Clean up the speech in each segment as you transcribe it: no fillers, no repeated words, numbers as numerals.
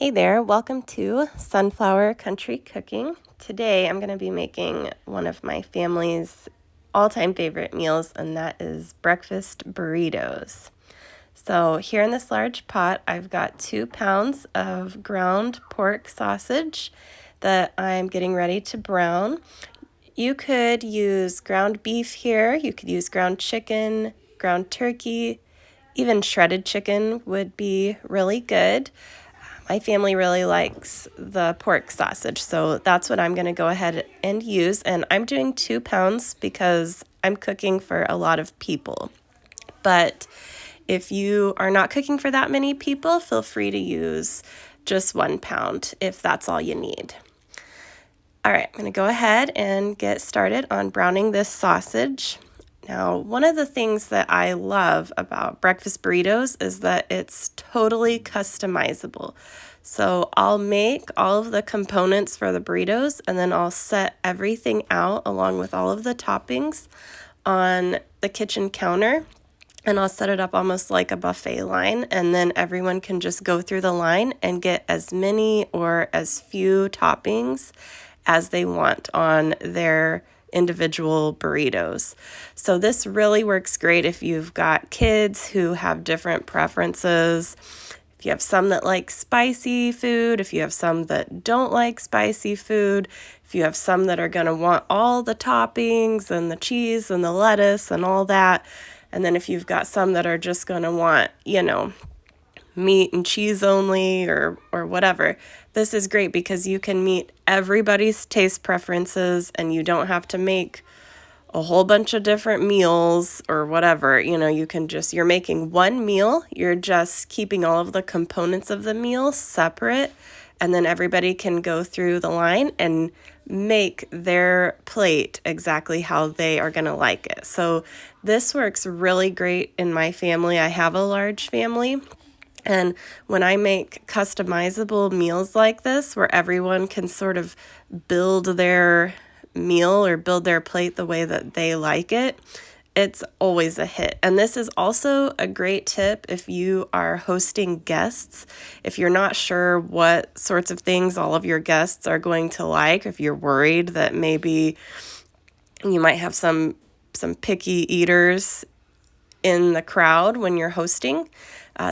Hey there, welcome to Sunflower Country Cooking. Today I'm going to be making one of my family's all-time favorite meals, and that is breakfast burritos. So here in this large pot, I've got 2 pounds of ground pork sausage that I'm getting ready to brown. You could use ground beef here, you could use ground chicken, ground turkey, even shredded chicken would be really good. My family really likes the pork sausage, so that's what I'm going to go ahead and use. And I'm doing 2 pounds because I'm cooking for a lot of people. But if you are not cooking for that many people, feel free to use just 1 pound if that's all you need. All right, I'm going to go ahead and get started on browning this sausage. Now, one of the things that I love about breakfast burritos is that it's totally customizable. So I'll make all of the components for the burritos, and then I'll set everything out along with all of the toppings on the kitchen counter, and I'll set it up almost like a buffet line, and then everyone can just go through the line and get as many or as few toppings as they want on their individual burritos. So this really works great if you've got kids who have different preferences. If you have some that like spicy food, if you have some that don't like spicy food, if you have some that are going to want all the toppings and the cheese and the lettuce and all that, and then if you've got some that are just going to want, meat and cheese only or whatever. This is great because you can meet everybody's taste preferences and you don't have to make a whole bunch of different meals or whatever. You're making one meal, you're just keeping all of the components of the meal separate, and then everybody can go through the line and make their plate exactly how they are going to like it. So this works really great in my family. I have a large family. And when I make customizable meals like this, where everyone can sort of build their meal or build their plate the way that they like it, it's always a hit. And this is also a great tip if you are hosting guests. If you're not sure what sorts of things all of your guests are going to like, if you're worried that maybe you might have some picky eaters in the crowd when you're hosting,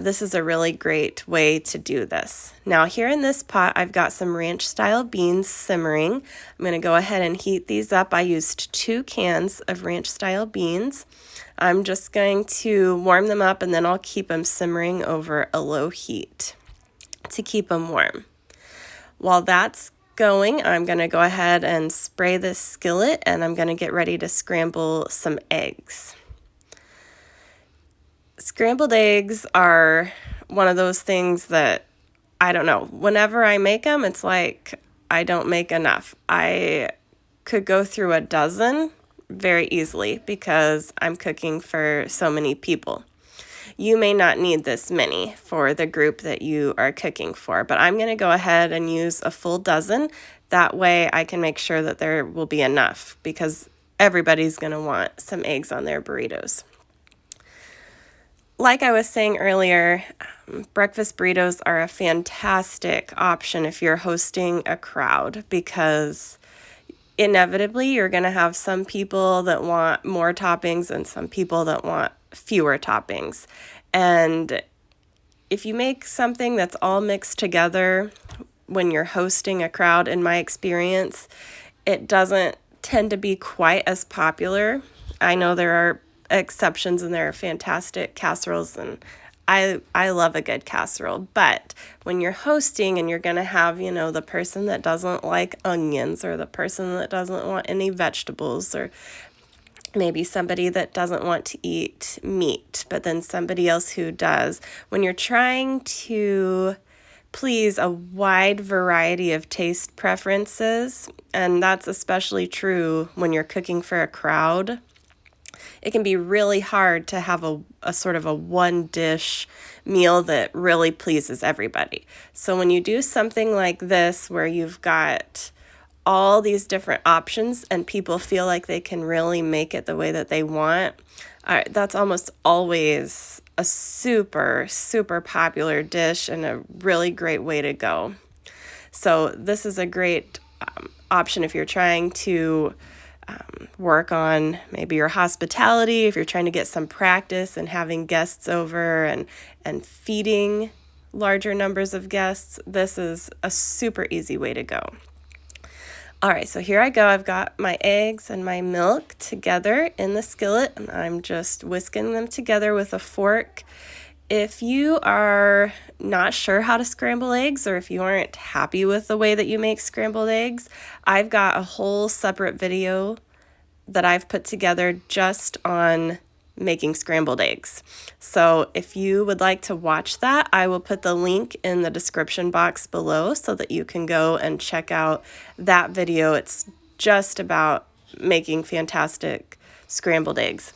this is a really great way to do this. Now here in this pot, I've got some ranch style beans simmering. I'm going to go ahead and heat these up. I used 2 cans of ranch style beans. I'm just going to warm them up and then I'll keep them simmering over a low heat to keep them warm. While that's going, I'm going to go ahead and spray this skillet and I'm going to get ready to scramble some eggs. Scrambled eggs are one of those things that, I don't know, whenever I make them, it's like I don't make enough. I could go through a dozen very easily because I'm cooking for so many people. You may not need this many for the group that you are cooking for, but I'm going to go ahead and use a full dozen. That way I can make sure that there will be enough because everybody's going to want some eggs on their burritos. Like I was saying earlier, breakfast burritos are a fantastic option if you're hosting a crowd because inevitably you're going to have some people that want more toppings and some people that want fewer toppings. And if you make something that's all mixed together when you're hosting a crowd, in my experience, it doesn't tend to be quite as popular. I know there are exceptions and there are fantastic casseroles and I love a good casserole, but when you're hosting and you're going to have, the person that doesn't like onions or the person that doesn't want any vegetables or maybe somebody that doesn't want to eat meat, but then somebody else who does, when you're trying to please a wide variety of taste preferences, and that's especially true when you're cooking for a crowd, it can be really hard to have a sort of a one dish meal that really pleases everybody. So when you do something like this where you've got all these different options and people feel like they can really make it the way that they want, that's almost always a super, super popular dish and a really great way to go. So this is a great option if you're trying to work on maybe your hospitality, if you're trying to get some practice and having guests over and feeding larger numbers of guests. This is a super easy way to go. All right, so here I go. I've got my eggs and my milk together in the skillet, and I'm just whisking them together with a fork. If you are not sure how to scramble eggs, or if you aren't happy with the way that you make scrambled eggs, I've got a whole separate video that I've put together just on making scrambled eggs. So if you would like to watch that, I will put the link in the description box below so that you can go and check out that video. It's just about making fantastic scrambled eggs.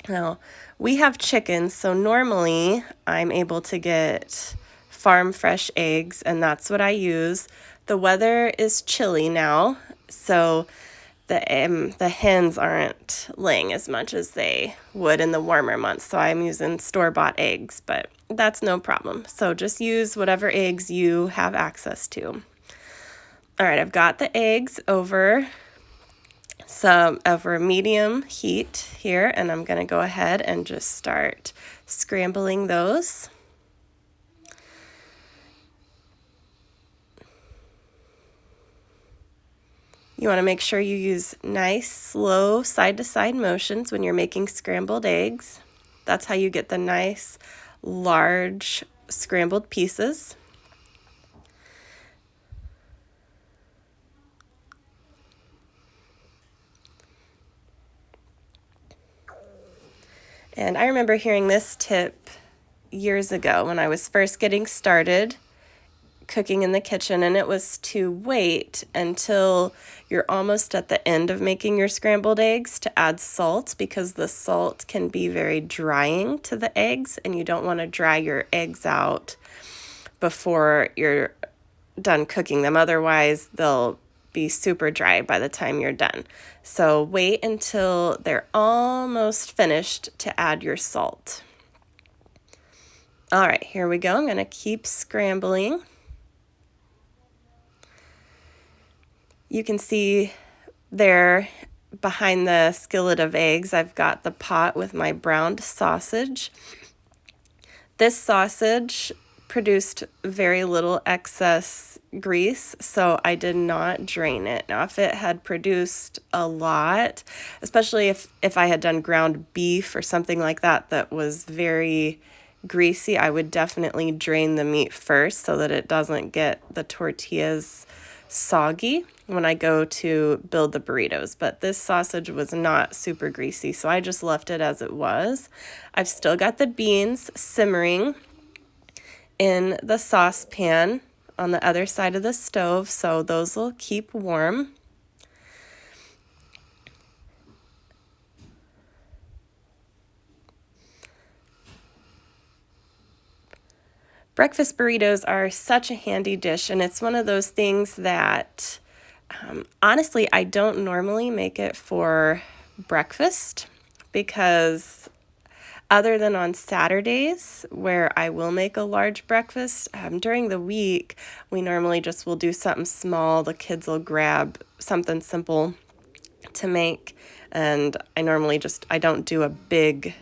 Now, we have chickens, so normally I'm able to get farm fresh eggs, and that's what I use. The weather is chilly now, so the hens aren't laying as much as they would in the warmer months, so I'm using store-bought eggs, but that's no problem. So just use whatever eggs you have access to. All right, I've got the eggs over medium heat here, and I'm going to go ahead and just start scrambling those. You want to make sure you use nice, slow side-to-side motions when you're making scrambled eggs. That's how you get the nice, large scrambled pieces. And I remember hearing this tip years ago when I was first getting started cooking in the kitchen, and it was to wait until you're almost at the end of making your scrambled eggs to add salt, because the salt can be very drying to the eggs, and you don't want to dry your eggs out before you're done cooking them. Otherwise, they'll be super dry by the time you're done. So wait until they're almost finished to add your salt. All right, here we go. I'm going to keep scrambling. You can see there behind the skillet of eggs, I've got the pot with my browned sausage. This sausage produced very little excess grease, so I did not drain it. Now, if it had produced a lot, especially if I had done ground beef or something like that that was very greasy, I would definitely drain the meat first so that it doesn't get the tortillas soggy when I go to build the burritos. But this sausage was not super greasy, so I just left it as it was. I've still got the beans simmering in the saucepan on the other side of the stove, so those will keep warm. Breakfast burritos are such a handy dish, and it's one of those things that honestly, I don't normally make it for breakfast, because other than on Saturdays where I will make a large breakfast, during the week we normally just will do something small. The kids will grab something simple to make, and I don't do a big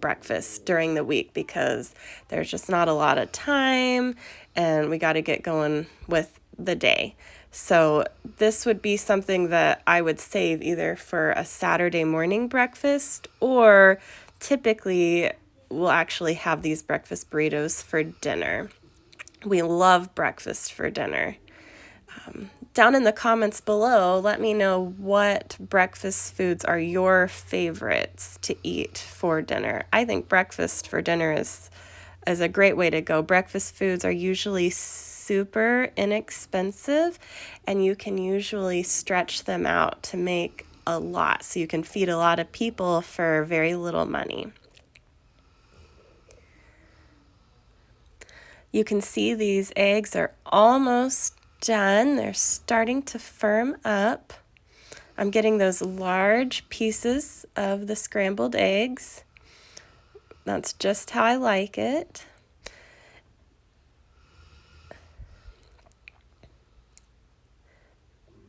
breakfast during the week because there's just not a lot of time and we got to get going with the day. So this would be something that I would save either for a Saturday morning breakfast, or typically we'll actually have these breakfast burritos for dinner. We love breakfast for dinner. Down in the comments below, let me know what breakfast foods are your favorites to eat for dinner. I think breakfast for dinner is a great way to go. Breakfast foods are usually super inexpensive, and you can usually stretch them out to make a lot, so you can feed a lot of people for very little money. You can see these eggs are almost done. They're starting to firm up. I'm getting those large pieces of the scrambled eggs. That's just how I like it.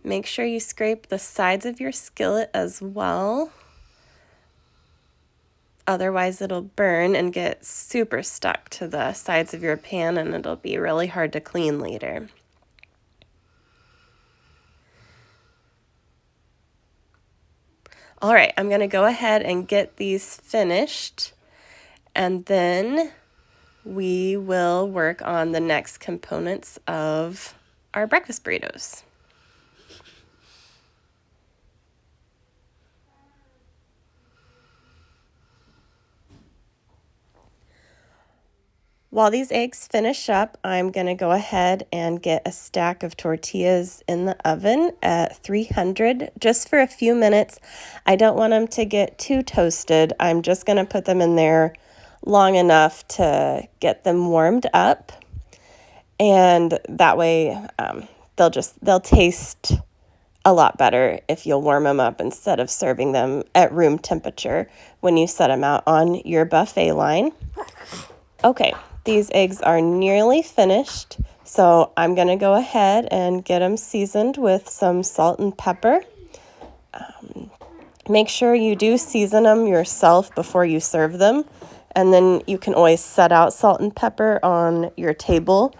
Make sure you scrape the sides of your skillet as well. Otherwise it'll burn and get super stuck to the sides of your pan, and it'll be really hard to clean later. All right, I'm going to go ahead and get these finished, and then we will work on the next components of our breakfast burritos. While these eggs finish up, I'm going to go ahead and get a stack of tortillas in the oven at 300 just for a few minutes. I don't want them to get too toasted. I'm just going to put them in there long enough to get them warmed up. And that way they'll taste a lot better if you'll warm them up instead of serving them at room temperature when you set them out on your buffet line. Okay, these eggs are nearly finished, so I'm going to go ahead and get them seasoned with some salt and pepper. Make sure you do season them yourself before you serve them, and then you can always set out salt and pepper on your table,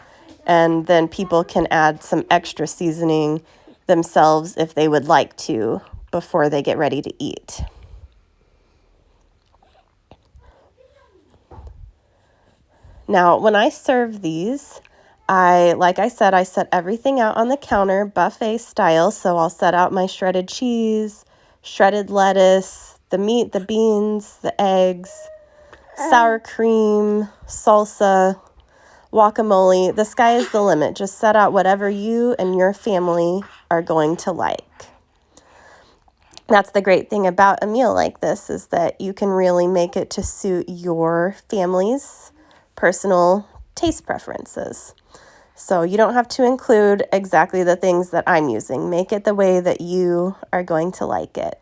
and then people can add some extra seasoning themselves if they would like to before they get ready to eat. Now, when I serve these, like I said, I set everything out on the counter buffet style. So I'll set out my shredded cheese, shredded lettuce, the meat, the beans, the eggs, sour cream, salsa, guacamole. The sky is the limit. Just set out whatever you and your family are going to like. That's the great thing about a meal like this, is that you can really make it to suit your family's personal taste preferences. So you don't have to include exactly the things that I'm using. Make it the way that you are going to like it.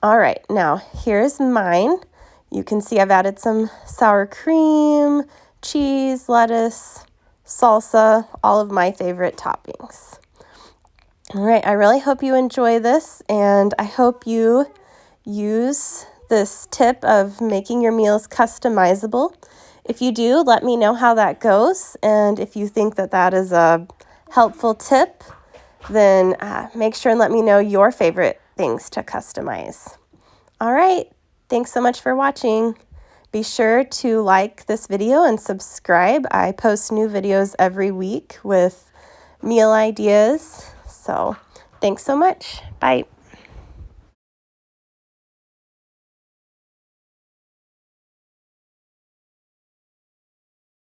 All right, now here's mine. You can see I've added some sour cream, cheese, lettuce, salsa, all of my favorite toppings. All right, I really hope you enjoy this, and I hope you use this tip of making your meals customizable. If you do, let me know how that goes, and if you think that that is a helpful tip, then make sure and let me know your favorite things to customize. All right, thanks so much for watching. Be sure to like this video and subscribe. I post new videos every week with meal ideas. So thanks so much. Bye.